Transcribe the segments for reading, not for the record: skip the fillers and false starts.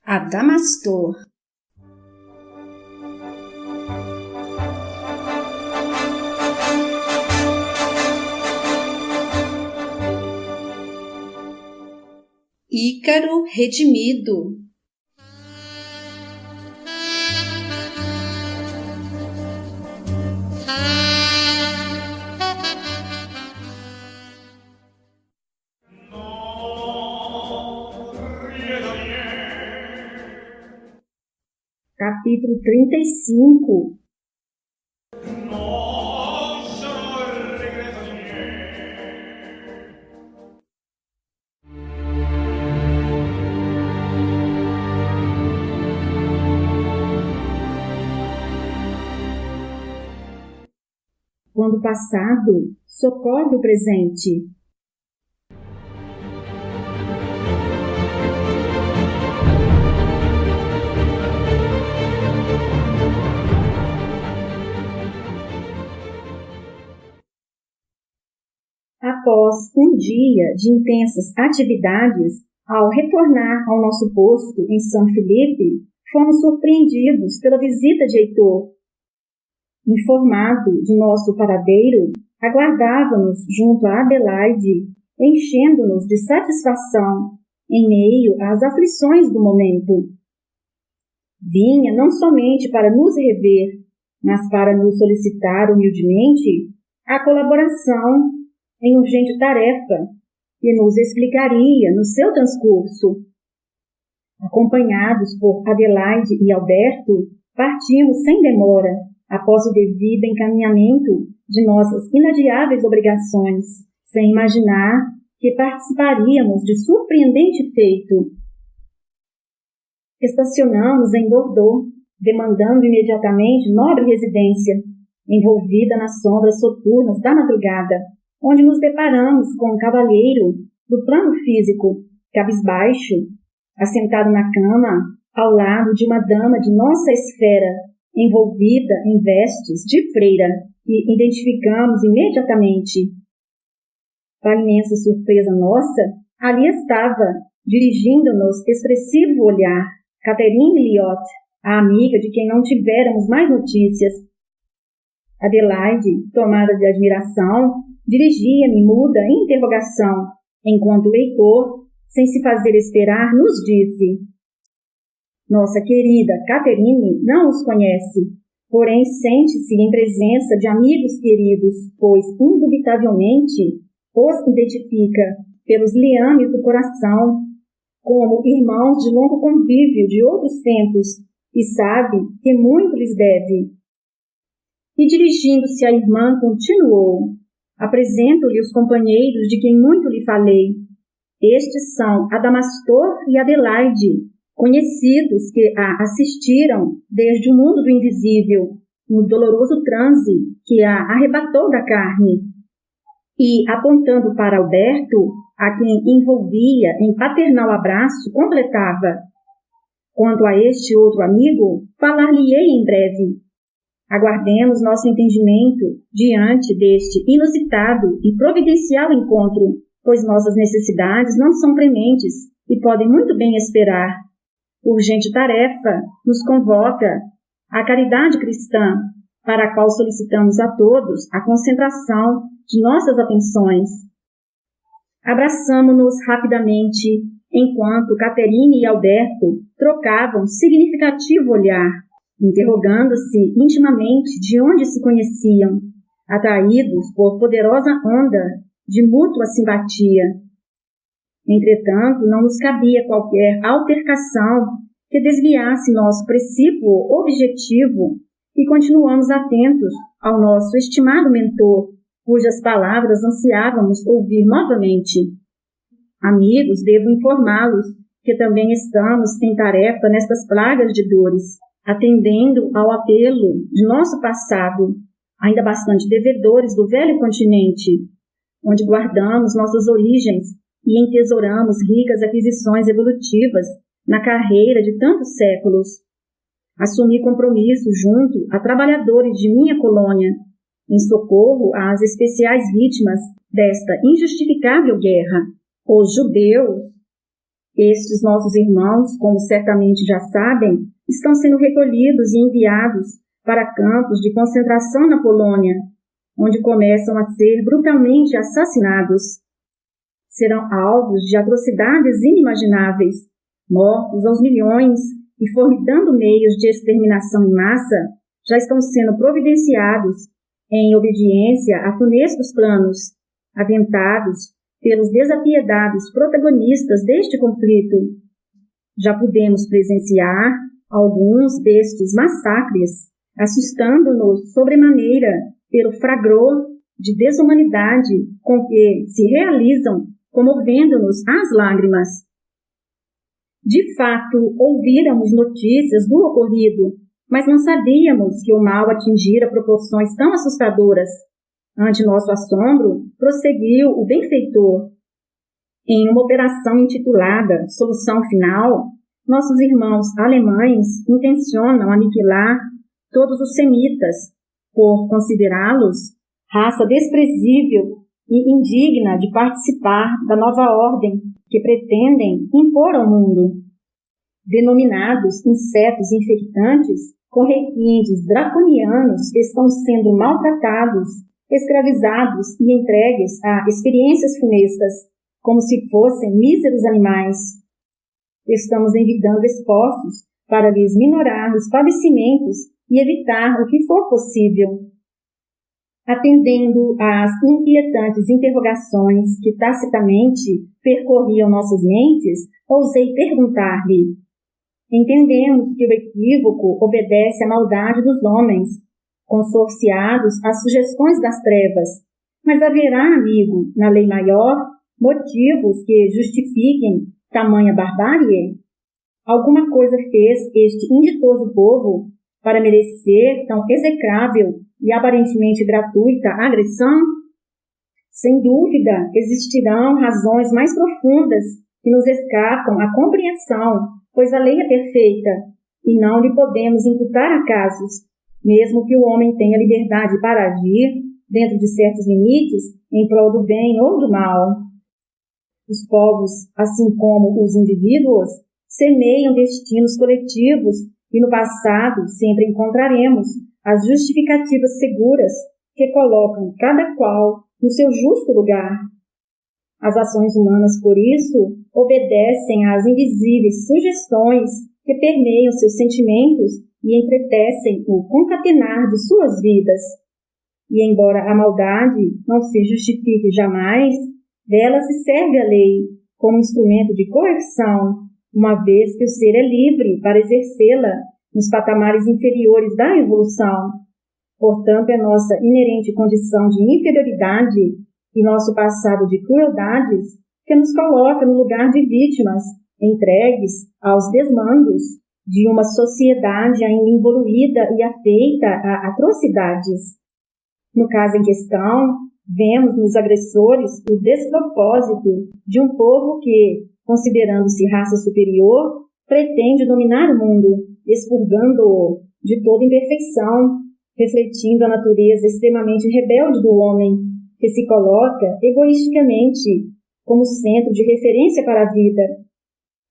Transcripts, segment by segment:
Adamastor. Ícaro redimido. Capítulo 35. Quando o passado socorre o presente. Após um dia de intensas atividades, ao retornar ao nosso posto em São Felipe, fomos surpreendidos pela visita de Heitor. Informado de nosso paradeiro, aguardava-nos junto a Adelaide, enchendo-nos de satisfação em meio às aflições do momento. Vinha não somente para nos rever, mas para nos solicitar humildemente a colaboração em urgente tarefa que nos explicaria no seu transcurso. Acompanhados por Adelaide e Alberto, partimos sem demora, após o devido encaminhamento de nossas inadiáveis obrigações, sem imaginar que participaríamos de surpreendente feito. Estacionamos em Bordeaux, demandando imediatamente nobre residência, envolvida nas sombras soturnas da madrugada, onde nos deparamos com um cavalheiro do plano físico, cabisbaixo, assentado na cama, ao lado de uma dama de nossa esfera, envolvida em vestes de freira, e identificamos imediatamente. Para imensa surpresa nossa, ali estava, dirigindo-nos expressivo olhar, Catherine Liot, a amiga de quem não tivéramos mais notícias. Adelaide, tomada de admiração, dirigia-me muda interrogação, enquanto o Heitor, sem se fazer esperar, nos disse: nossa querida Catherine não os conhece, porém sente-se em presença de amigos queridos, pois, indubitavelmente, os identifica pelos liames do coração, como irmãos de longo convívio de outros tempos, e sabe que muito lhes deve. E dirigindo-se à irmã, continuou: apresento-lhe os companheiros de quem muito lhe falei. Estes são Adamastor e Adelaide, conhecidos que a assistiram desde o mundo do invisível, no doloroso transe que a arrebatou da carne. E, apontando para Alberto, a quem envolvia em paternal abraço, completava: quanto a este outro amigo, falar-lhe-ei em breve. Aguardemos nosso entendimento diante deste inusitado e providencial encontro, pois nossas necessidades não são prementes e podem muito bem esperar. Urgente tarefa nos convoca a caridade cristã, para a qual solicitamos a todos a concentração de nossas atenções. Abraçamo-nos rapidamente, enquanto Catherine e Alberto trocavam significativo olhar, interrogando-se intimamente de onde se conheciam, atraídos por poderosa onda de mútua simpatia. Entretanto, não nos cabia qualquer altercação que desviasse nosso precípuo objetivo e continuamos atentos ao nosso estimado mentor, cujas palavras ansiávamos ouvir novamente. Amigos, devo informá-los que também estamos em tarefa nestas pragas de dores, atendendo ao apelo de nosso passado, ainda bastante devedores do velho continente, onde guardamos nossas origens e entesouramos ricas aquisições evolutivas na carreira de tantos séculos. Assumi compromisso junto a trabalhadores de minha colônia, em socorro às especiais vítimas desta injustificável guerra, os judeus. Estes nossos irmãos, como certamente já sabem, estão sendo recolhidos e enviados para campos de concentração na Polônia, onde começam a ser brutalmente assassinados. Serão alvos de atrocidades inimagináveis, mortos aos milhões e formidando meios de exterminação em massa, já estão sendo providenciados em obediência a funestos planos, aventados pelos desapiedados protagonistas deste conflito. Já pudemos presenciar alguns destes massacres, assustando-nos sobremaneira pelo fragor de desumanidade com que se realizam, comovendo-nos às lágrimas. De fato, ouvíramos notícias do ocorrido, mas não sabíamos que o mal atingira proporções tão assustadoras. Ante nosso assombro, prosseguiu o benfeitor. Em uma operação intitulada Solução Final, nossos irmãos alemães intencionam aniquilar todos os semitas, por considerá-los raça desprezível e indigna de participar da nova ordem que pretendem impor ao mundo. Denominados insetos infectantes, correntes draconianos estão sendo maltratados, escravizados e entregues a experiências funestas, como se fossem míseros animais. Estamos envidando esforços para lhes minorar os padecimentos e evitar o que for possível. Atendendo às inquietantes interrogações que tacitamente percorriam nossas mentes, ousei perguntar-lhe: entendemos que o equívoco obedece à maldade dos homens, consorciados às sugestões das trevas, mas haverá, amigo, na lei maior, motivos que justifiquem tamanha barbárie? Alguma coisa fez este inditoso povo para merecer tão execrável e aparentemente gratuita agressão? Sem dúvida, existirão razões mais profundas que nos escapam à compreensão, pois a lei é perfeita e não lhe podemos imputar acasos, mesmo que o homem tenha liberdade para agir, dentro de certos limites, em prol do bem ou do mal. Os povos, assim como os indivíduos, semeiam destinos coletivos e no passado sempre encontraremos as justificativas seguras que colocam cada qual no seu justo lugar. As ações humanas, por isso, obedecem às invisíveis sugestões que permeiam seus sentimentos e entretecem o concatenar de suas vidas. E embora a maldade não se justifique jamais, dela se serve a lei como instrumento de coerção, uma vez que o ser é livre para exercê-la nos patamares inferiores da evolução. Portanto, é nossa inerente condição de inferioridade e nosso passado de crueldades que nos coloca no lugar de vítimas, entregues aos desmandos de uma sociedade ainda involuída e afeita a atrocidades. No caso em questão, vemos nos agressores o despropósito de um povo que, considerando-se raça superior, pretende dominar o mundo, expurgando-o de toda imperfeição, refletindo a natureza extremamente rebelde do homem, que se coloca egoisticamente como centro de referência para a vida.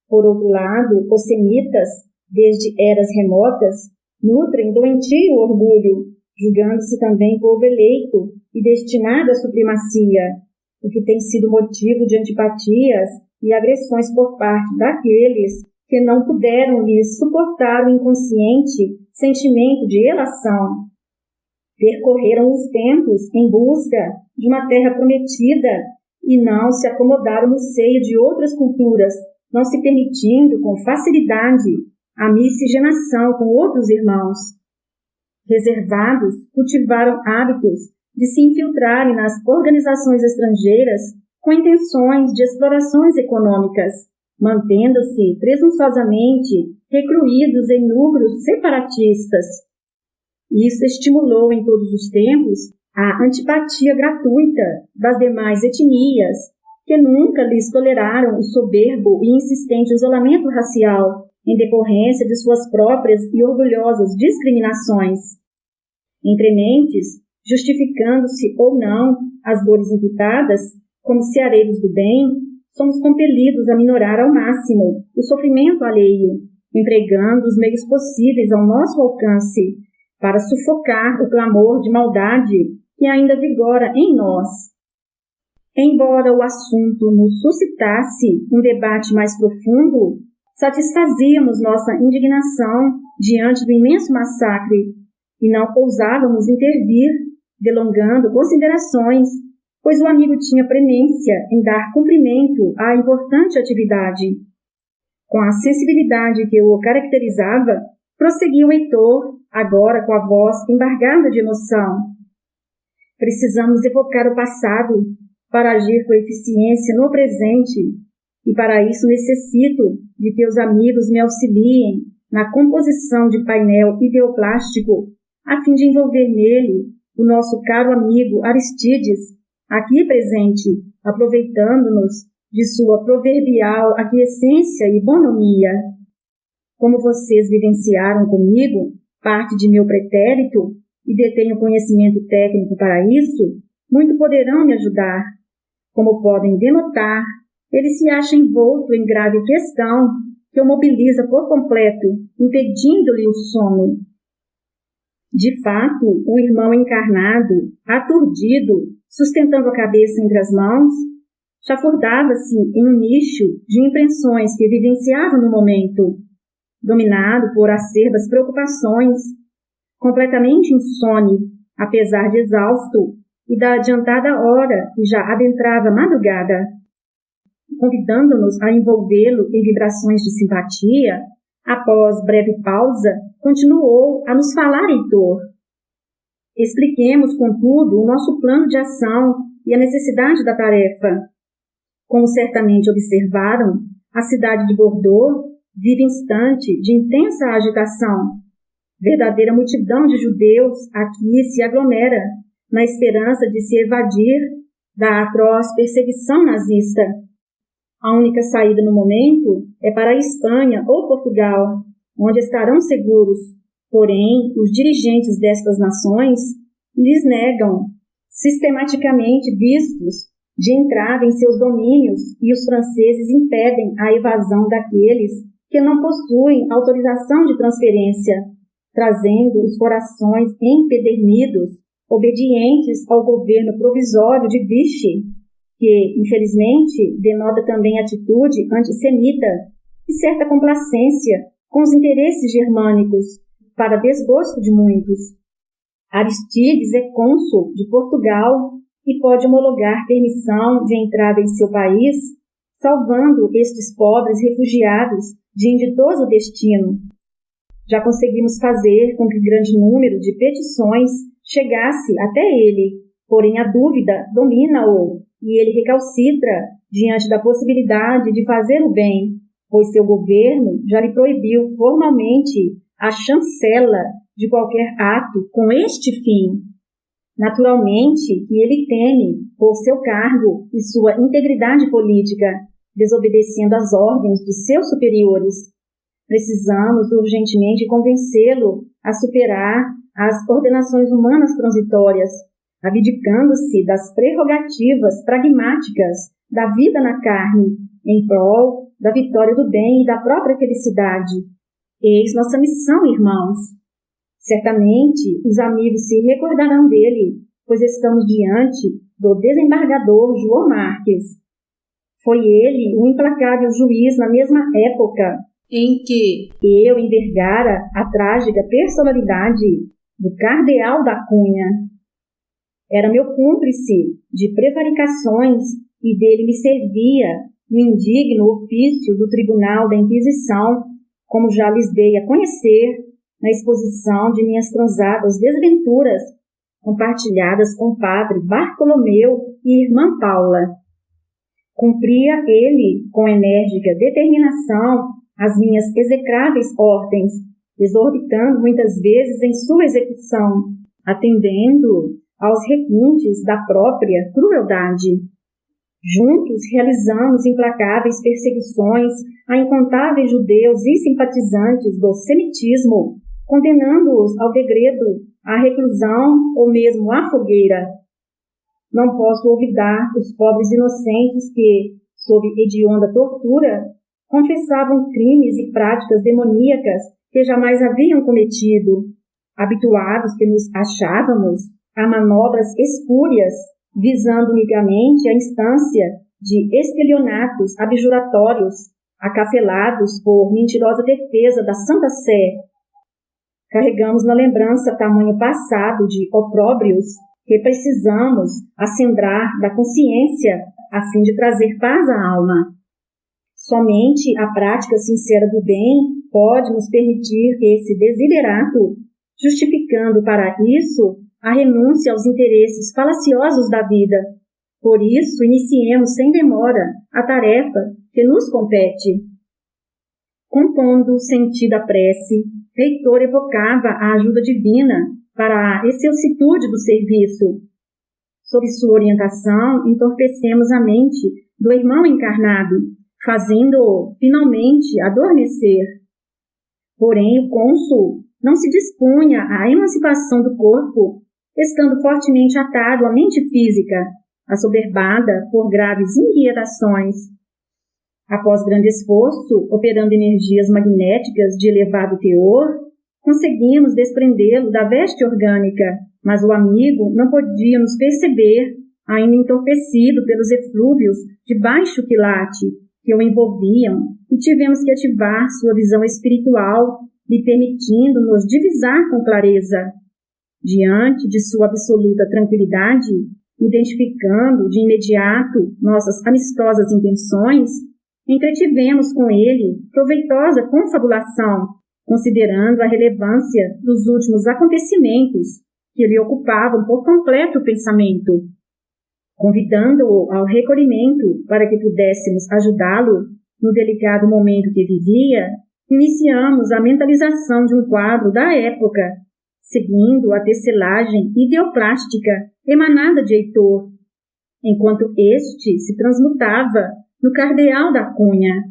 Por outro lado, os semitas, desde eras remotas, nutrem doentio orgulho, julgando-se também povo eleito e destinado à supremacia, o que tem sido motivo de antipatias e agressões por parte daqueles que não puderam lhes suportar o inconsciente sentimento de elação. Percorreram os tempos em busca de uma terra prometida e não se acomodaram no seio de outras culturas, não se permitindo com facilidade a miscigenação com outros irmãos. Reservados, cultivaram hábitos de se infiltrarem nas organizações estrangeiras com intenções de explorações econômicas, mantendo-se presunçosamente recluídos em núcleos separatistas. Isso estimulou em todos os tempos a antipatia gratuita das demais etnias, que nunca lhes toleraram o soberbo e insistente isolamento racial, em decorrência de suas próprias e orgulhosas discriminações. Entre mentes, justificando-se ou não as dores imputadas, como ceareiros do bem, somos compelidos a minorar ao máximo o sofrimento alheio, empregando os meios possíveis ao nosso alcance para sufocar o clamor de maldade que ainda vigora em nós. Embora o assunto nos suscitasse um debate mais profundo, satisfazíamos nossa indignação diante do imenso massacre e não ousávamos intervir, delongando considerações, pois o amigo tinha premência em dar cumprimento à importante atividade. Com a sensibilidade que o caracterizava, prosseguiu Heitor, agora com a voz embargada de emoção. Precisamos evocar o passado para agir com eficiência no presente, e para isso necessito de que os amigos me auxiliem na composição de painel ideoplástico, a fim de envolver nele o nosso caro amigo Aristides, aqui presente, aproveitando-nos de sua proverbial aquiescência e bonomia. Como vocês vivenciaram comigo parte de meu pretérito e detenho conhecimento técnico para isso, muito poderão me ajudar. Como podem denotar, ele se acha envolto em grave questão que o mobiliza por completo, impedindo-lhe o sono. De fato, o irmão encarnado, aturdido, sustentando a cabeça entre as mãos, chafurdava-se em um nicho de impressões que vivenciava no momento, dominado por acerbas preocupações, completamente insone, apesar de exausto, e da adiantada hora que já adentrava a madrugada. Convidando-nos a envolvê-lo em vibrações de simpatia, após breve pausa, continuou a nos falar Heitor. Expliquemos, contudo, o nosso plano de ação e a necessidade da tarefa. Como certamente observaram, a cidade de Bordeaux vive instante de intensa agitação. Verdadeira multidão de judeus aqui se aglomera, na esperança de se evadir da atroz perseguição nazista. A única saída no momento é para a Espanha ou Portugal, onde estarão seguros. Porém, os dirigentes destas nações lhes negam, sistematicamente vistos, de entrada em seus domínios, e os franceses impedem a evasão daqueles que não possuem autorização de transferência, trazendo os corações empedernidos, obedientes ao governo provisório de Vichy, que, infelizmente, denota também atitude antissemita e certa complacência com os interesses germânicos, para desgosto de muitos. Aristides é cônsul de Portugal e pode homologar permissão de entrada em seu país, salvando estes pobres refugiados de inditoso destino. Já conseguimos fazer com que grande número de petições chegasse até ele, porém a dúvida domina-o e ele recalcitra diante da possibilidade de fazer o bem, pois seu governo já lhe proibiu formalmente a chancela de qualquer ato com este fim. Naturalmente que ele teme por seu cargo e sua integridade política, desobedecendo às ordens de seus superiores. Precisamos urgentemente convencê-lo a superar as ordenações humanas transitórias, abdicando-se das prerrogativas pragmáticas da vida na carne, em prol da vitória do bem e da própria felicidade. Eis nossa missão, irmãos. Certamente os amigos se recordarão dele, pois estamos diante do desembargador João Marques. Foi ele o implacável juiz na mesma época em que eu envergara a trágica personalidade do cardeal da Cunha. Era meu cúmplice de prevaricações e dele me servia no indigno ofício do Tribunal da Inquisição, como já lhes dei a conhecer na exposição de minhas transadas desventuras, compartilhadas com o padre Bartolomeu e irmã Paula. Cumpria ele, com enérgica determinação, as minhas execráveis ordens, exorbitando muitas vezes em sua execução, atendendo aos requintes da própria crueldade. Juntos realizamos implacáveis perseguições a incontáveis judeus e simpatizantes do semitismo, condenando-os ao degredo, à reclusão ou mesmo à fogueira. Não posso olvidar os pobres inocentes que, sob hedionda tortura, confessavam crimes e práticas demoníacas que jamais haviam cometido, habituados que nos achávamos a manobras espúrias, visando unicamente a instância de estelionatos abjuratórios, acafelados por mentirosa defesa da Santa Sé. Carregamos na lembrança tamanho passado de opróbrios que precisamos acendrar da consciência a fim de trazer paz à alma. Somente a prática sincera do bem pode nos permitir esse desiderato, justificando para isso a renúncia aos interesses falaciosos da vida. Por isso, iniciemos sem demora a tarefa que nos compete. Compondo sentida prece, Heitor evocava a ajuda divina para a excelsitude do serviço. Sob sua orientação, entorpecemos a mente do irmão encarnado, fazendo-o finalmente adormecer. Porém, o cônsul não se dispunha à emancipação do corpo, estando fortemente atado à mente física, assoberbada por graves inquietações. Após grande esforço, operando energias magnéticas de elevado teor, conseguimos desprendê-lo da veste orgânica, mas o amigo não podia nos perceber, ainda entorpecido pelos eflúvios de baixo quilate que o envolviam, e tivemos que ativar sua visão espiritual, lhe permitindo-nos divisar com clareza. Diante de sua absoluta tranquilidade, identificando de imediato nossas amistosas intenções, entretivemos com ele proveitosa confabulação, considerando a relevância dos últimos acontecimentos que lhe ocupavam por completo o pensamento. Convidando-o ao recolhimento para que pudéssemos ajudá-lo no delicado momento que vivia, iniciamos a mentalização de um quadro da época, seguindo a tecelagem ideoplástica emanada de Heitor, enquanto este se transmutava no cardeal da Cunha.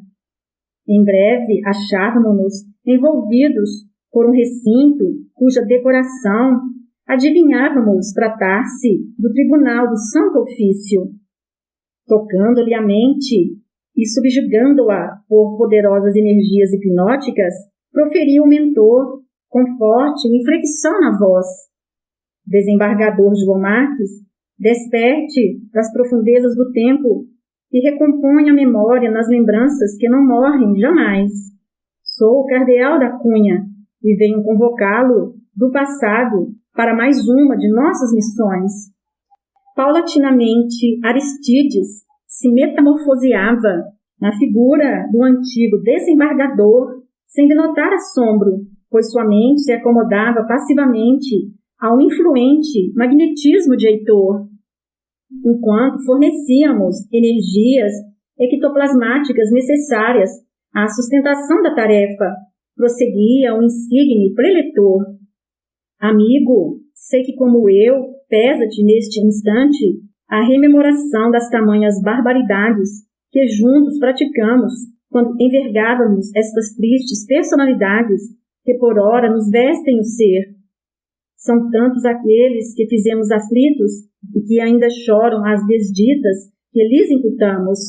Em breve achávamos-nos envolvidos por um recinto cuja decoração adivinhávamos tratar-se do Tribunal do Santo Ofício. Tocando-lhe a mente e subjugando-a por poderosas energias hipnóticas, proferiu o mentor com forte inflexão na voz: desembargador João Marques, desperte das profundezas do tempo e recompõe a memória nas lembranças que não morrem jamais. Sou o cardeal da Cunha e venho convocá-lo do passado para mais uma de nossas missões. Paulatinamente, Aristides se metamorfoseava na figura do antigo desembargador, sem denotar assombro, pois sua mente se acomodava passivamente ao influente magnetismo de Heitor, enquanto fornecíamos energias ectoplasmáticas necessárias à sustentação da tarefa. Prosseguia o insigne preletor: amigo, sei que como eu, pesa-te neste instante a rememoração das tamanhas barbaridades que juntos praticamos quando envergávamos estas tristes personalidades que por ora nos vestem o ser. São tantos aqueles que fizemos aflitos e que ainda choram as desditas que lhes imputamos.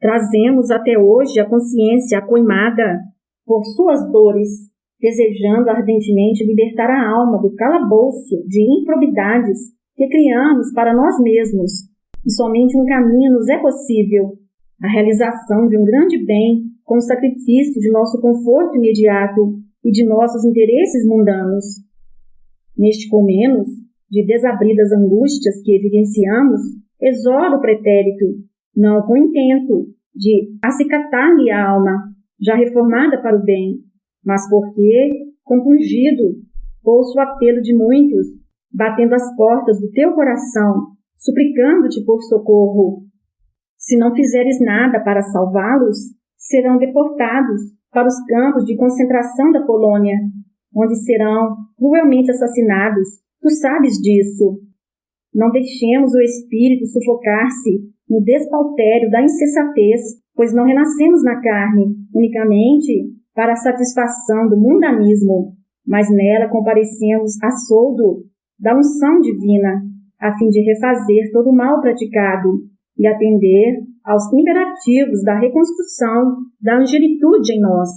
Trazemos até hoje a consciência acoimada por suas dores, desejando ardentemente libertar a alma do calabouço de improbidades que criamos para nós mesmos, e somente um caminho nos é possível: a realização de um grande bem com o sacrifício de nosso conforto imediato e de nossos interesses mundanos. Neste comenos de desabridas angústias que evidenciamos, exoro o pretérito, não com intento de acicatar-lhe a alma, já reformada para o bem, mas porque, compungido, ouço o apelo de muitos, batendo as portas do teu coração, suplicando-te por socorro. Se não fizeres nada para salvá-los, serão deportados para os campos de concentração da Polônia, onde serão cruelmente assassinados. Tu sabes disso. Não deixemos o espírito sufocar-se no despautério da insensatez, pois não renascemos na carne unicamente para a satisfação do mundanismo, mas nela comparecemos a soldo da unção divina, a fim de refazer todo o mal praticado e atender aos imperativos da reconstrução da angelitude em nós.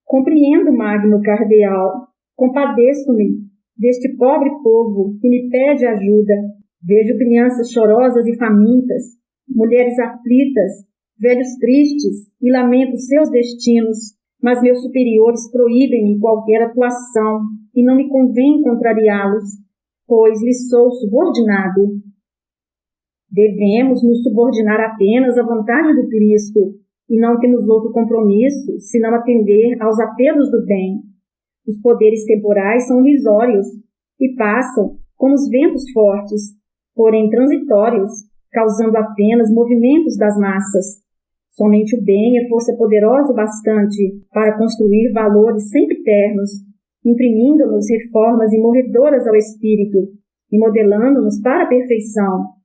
Compreendo, Magno Cardeal, compadeço-me deste pobre povo que me pede ajuda. Vejo crianças chorosas e famintas, mulheres aflitas, velhos tristes, e lamento seus destinos, mas meus superiores proíbem-me qualquer atuação, e não me convém contrariá-los, pois lhes sou subordinado. Devemos nos subordinar apenas à vontade do Cristo, e não temos outro compromisso senão atender aos apelos do bem. Os poderes temporais são irrisórios e passam como os ventos fortes, porém transitórios, causando apenas movimentos das massas. Somente o bem é força poderosa o bastante para construir valores sempiternos, imprimindo-nos reformas imorredoras ao espírito e modelando-nos para a perfeição.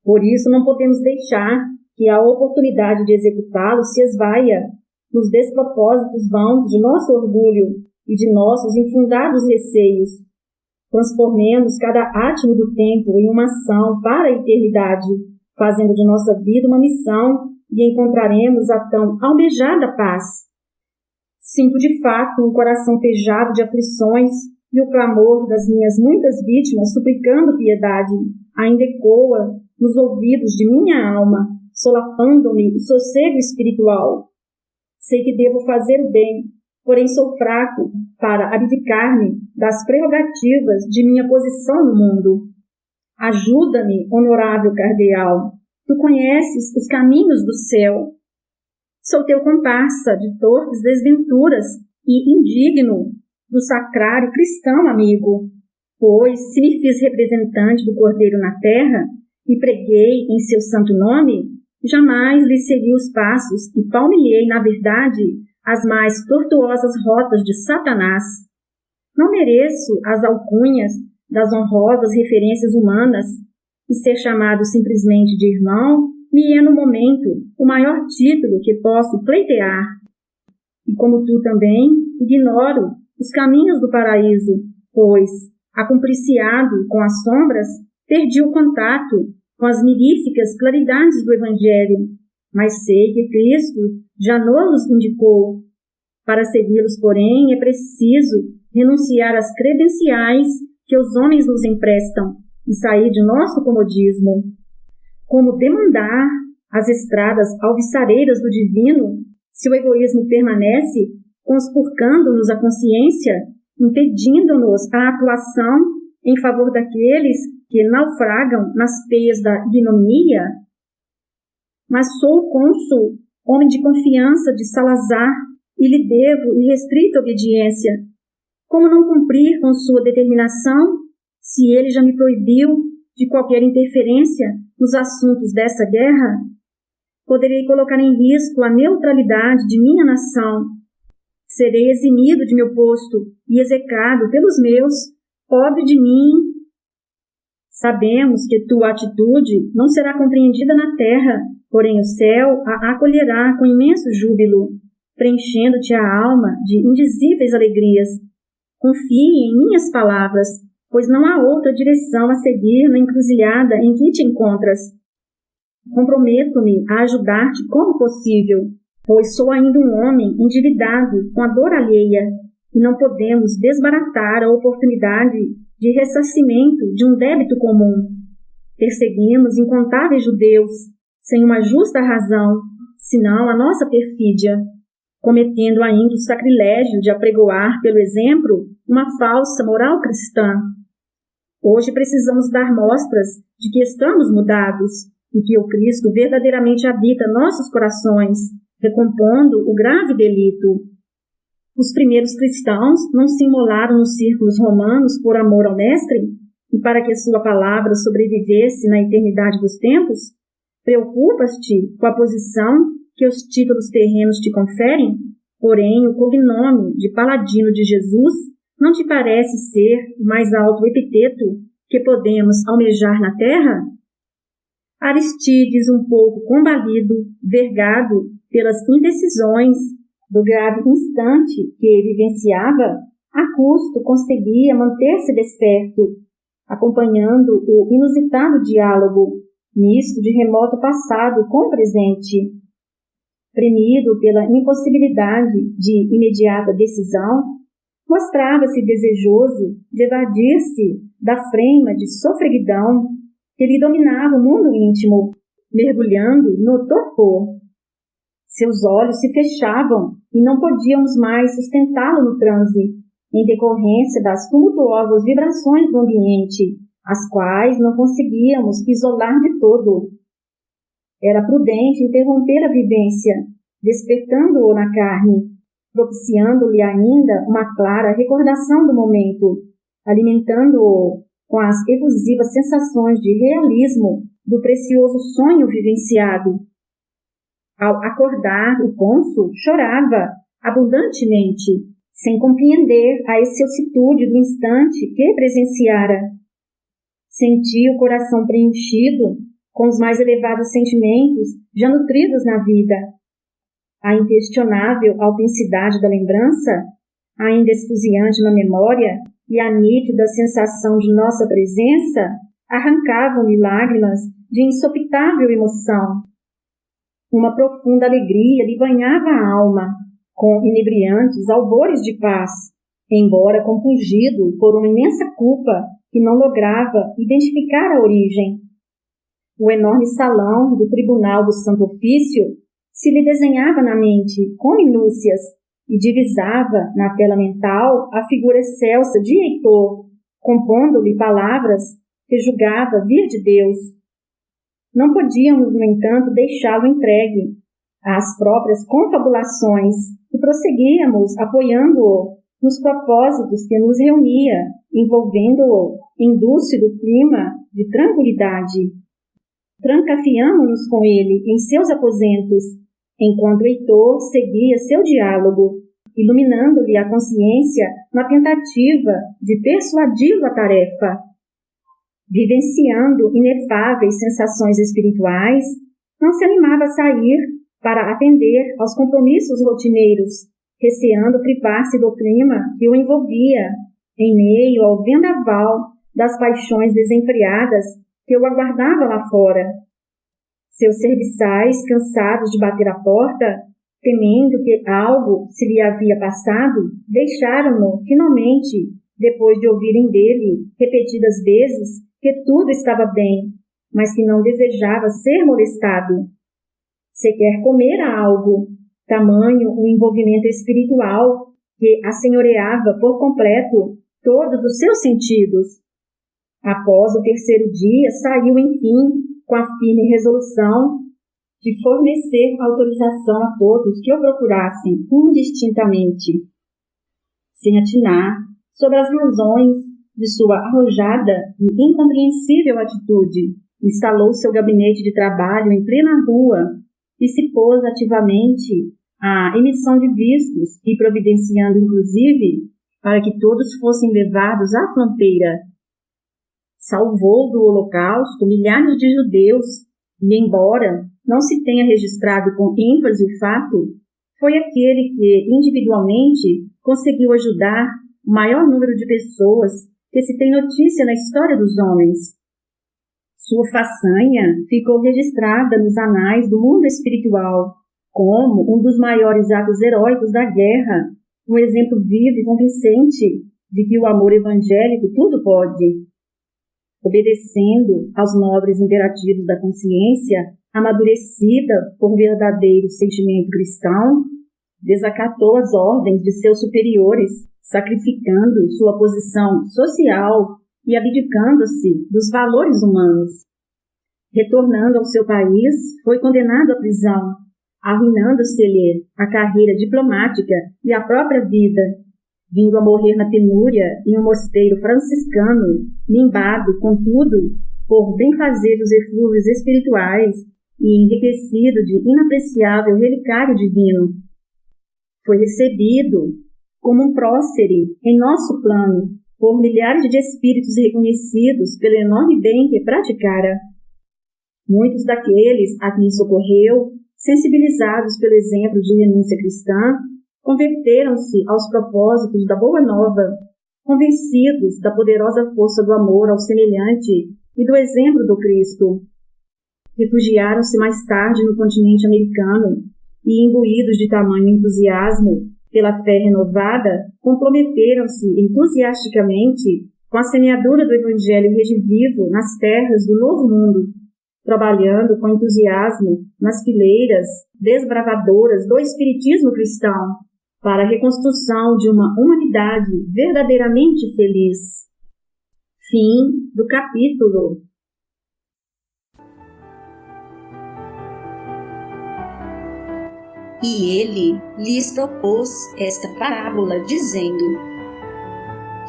Por isso não podemos deixar que a oportunidade de executá-lo se esvaia nos despropósitos vãos de nosso orgulho e de nossos infundados receios. Transformemos cada átimo do tempo em uma ação para a eternidade, fazendo de nossa vida uma missão, e encontraremos a tão almejada paz. Sinto de fato um coração pejado de aflições, e o clamor das minhas muitas vítimas suplicando piedade ainda ecoa nos ouvidos de minha alma, solapando-me o sossego espiritual. Sei que devo fazer o bem, porém sou fraco para abdicar-me das prerrogativas de minha posição no mundo. Ajuda-me, honorável cardeal. Tu conheces os caminhos do céu. Sou teu comparsa de torpes desventuras e indigno do sacrário cristão amigo, pois se me fiz representante do Cordeiro na terra e preguei em seu santo nome, jamais lhe segui os passos e palmilhei, na verdade, as mais tortuosas rotas de Satanás. Não mereço as alcunhas das honrosas referências humanas, e ser chamado simplesmente de irmão me é, no momento, o maior título que posso pleitear. E como tu também, ignoro os caminhos do paraíso, pois, acumpliciado com as sombras, perdi o contato com as miríficas claridades do Evangelho, mas sei que Cristo já nos indicou. Para segui-los, porém, é preciso renunciar às credenciais que os homens nos emprestam e sair de nosso comodismo. Como demandar as estradas alviçareiras do divino, se o egoísmo permanece conspurcando-nos a consciência, impedindo-nos a atuação em favor daqueles que naufragam nas peias da ignominia? Mas sou o cônsul, homem de confiança de Salazar, e lhe devo irrestrita obediência. Como não cumprir com sua determinação, se ele já me proibiu de qualquer interferência nos assuntos dessa guerra? Poderei colocar em risco a neutralidade de minha nação. Serei eximido de meu posto e execrado pelos meus, pobre de mim. Sabemos que tua atitude não será compreendida na terra, porém o céu a acolherá com imenso júbilo, preenchendo-te a alma de indizíveis alegrias. Confie em minhas palavras, pois não há outra direção a seguir na encruzilhada em que te encontras. Comprometo-me a ajudar-te como possível, pois sou ainda um homem endividado com a dor alheia, e não podemos desbaratar a oportunidade de ressarcimento de um débito comum. Perseguimos incontáveis judeus, sem uma justa razão, senão a nossa perfídia, cometendo ainda o sacrilégio de apregoar, pelo exemplo, uma falsa moral cristã. Hoje precisamos dar mostras de que estamos mudados e que o Cristo verdadeiramente habita nossos corações, recompondo o grave delito. Os primeiros cristãos não se imolaram nos círculos romanos por amor ao Mestre e para que a sua palavra sobrevivesse na eternidade dos tempos? Preocupas-te com a posição que os títulos terrenos te conferem? Porém, o cognome de paladino de Jesus não te parece ser o mais alto epiteto que podemos almejar na terra? Aristides, um pouco combalido, vergado pelas indecisões do grave instante que vivenciava, a custo conseguia manter-se desperto, acompanhando o inusitado diálogo, misto de remoto passado com presente. Premido pela impossibilidade de imediata decisão, mostrava-se desejoso de evadir-se da frema de sofreguidão que lhe dominava o mundo íntimo, mergulhando no torpor. Seus olhos se fechavam e não podíamos mais sustentá-lo no transe, em decorrência das tumultuosas vibrações do ambiente, as quais não conseguíamos isolar de todo. Era prudente interromper a vivência, despertando-o na carne, propiciando-lhe ainda uma clara recordação do momento, alimentando-o com as efusivas sensações de realismo do precioso sonho vivenciado. Ao acordar, o cônsul chorava abundantemente, sem compreender a excelsitude do instante que presenciara. Sentia o coração preenchido com os mais elevados sentimentos já nutridos na vida. A inquestionável autenticidade da lembrança, ainda esfuziante na memória, e a nítida sensação de nossa presença arrancavam-lhe lágrimas de insopitável emoção. Uma profunda alegria lhe banhava a alma, com inebriantes albores de paz, embora compungido por uma imensa culpa que não lograva identificar a origem. O enorme salão do Tribunal do Santo Ofício se lhe desenhava na mente com minúcias e divisava na tela mental a figura excelsa de Heitor, compondo-lhe palavras que julgava vir de Deus. Não podíamos, no entanto, deixá-lo entregue às próprias confabulações e prosseguíamos apoiando-o nos propósitos que nos reunia, envolvendo-o em lúcido clima de tranquilidade. Trancafiamo-nos com ele em seus aposentos, enquanto Heitor seguia seu diálogo, iluminando-lhe a consciência na tentativa de persuadi-lo à tarefa. Vivenciando inefáveis sensações espirituais, não se animava a sair para atender aos compromissos rotineiros, receando privar-se do clima que o envolvia, em meio ao vendaval das paixões desenfreadas que o aguardava lá fora. Seus serviçais, cansados de bater a porta, temendo que algo se lhe havia passado, deixaram-no, finalmente, depois de ouvirem dele, repetidas vezes, que tudo estava bem, mas que não desejava ser molestado. Sequer comera algo, tamanho o envolvimento espiritual que assenhoreava por completo todos os seus sentidos. Após o terceiro dia, saiu, enfim, com a firme resolução de fornecer autorização a todos que o procurassem indistintamente. Sem atinar sobre as razões de sua arrojada e incompreensível atitude, instalou seu gabinete de trabalho em plena rua e se pôs ativamente à emissão de vistos e providenciando, inclusive, para que todos fossem levados à fronteira. Salvou do holocausto milhares de judeus e, embora não se tenha registrado com ênfase o fato, foi aquele que, individualmente, conseguiu ajudar o maior número de pessoas que se tem notícia na história dos homens. Sua façanha ficou registrada nos anais do mundo espiritual como um dos maiores atos heróicos da guerra, um exemplo vivo e convincente de que o amor evangélico tudo pode. Obedecendo aos nobres imperativos da consciência, amadurecida por verdadeiro sentimento cristão, desacatou as ordens de seus superiores, sacrificando sua posição social e abdicando-se dos valores humanos. Retornando ao seu país, foi condenado à prisão, arruinando-se-lhe a carreira diplomática e a própria vida, vindo a morrer na penúria em um mosteiro franciscano, limbado, contudo, por benfazejos eflúvios espirituais e enriquecido de inapreciável relicário divino. Foi recebido como um prócere em nosso plano, por milhares de espíritos reconhecidos pelo enorme bem que praticara. Muitos daqueles a quem socorreu, sensibilizados pelo exemplo de renúncia cristã, converteram-se aos propósitos da Boa Nova, convencidos da poderosa força do amor ao semelhante e do exemplo do Cristo. refugiaram-se mais tarde no continente americano e, imbuídos de tamanho entusiasmo pela fé renovada, comprometeram-se entusiasticamente com a semeadura do Evangelho redivivo nas terras do Novo Mundo, trabalhando com entusiasmo nas fileiras desbravadoras do espiritismo cristão para a reconstrução de uma humanidade verdadeiramente feliz. Fim do capítulo. E ele lhes propôs esta parábola, dizendo: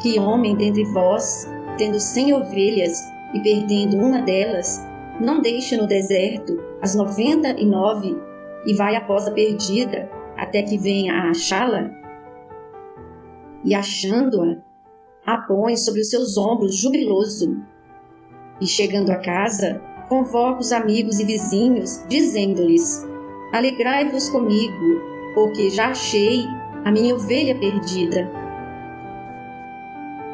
Que homem dentre vós, tendo 100 ovelhas e perdendo uma delas, não deixa no deserto as 99 e vai após a perdida, até que venha a achá-la? E achando-a, a põe sobre os seus ombros jubiloso. E chegando a casa, convoca os amigos e vizinhos, dizendo-lhes: Alegrai-vos comigo, porque já achei a minha ovelha perdida.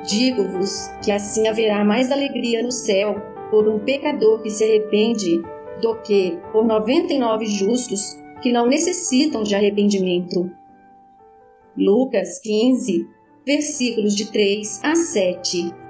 Digo-vos que assim haverá mais alegria no céu por um pecador que se arrepende do que por 99 justos que não necessitam de arrependimento. Lucas 15, versículos de 3 a 7.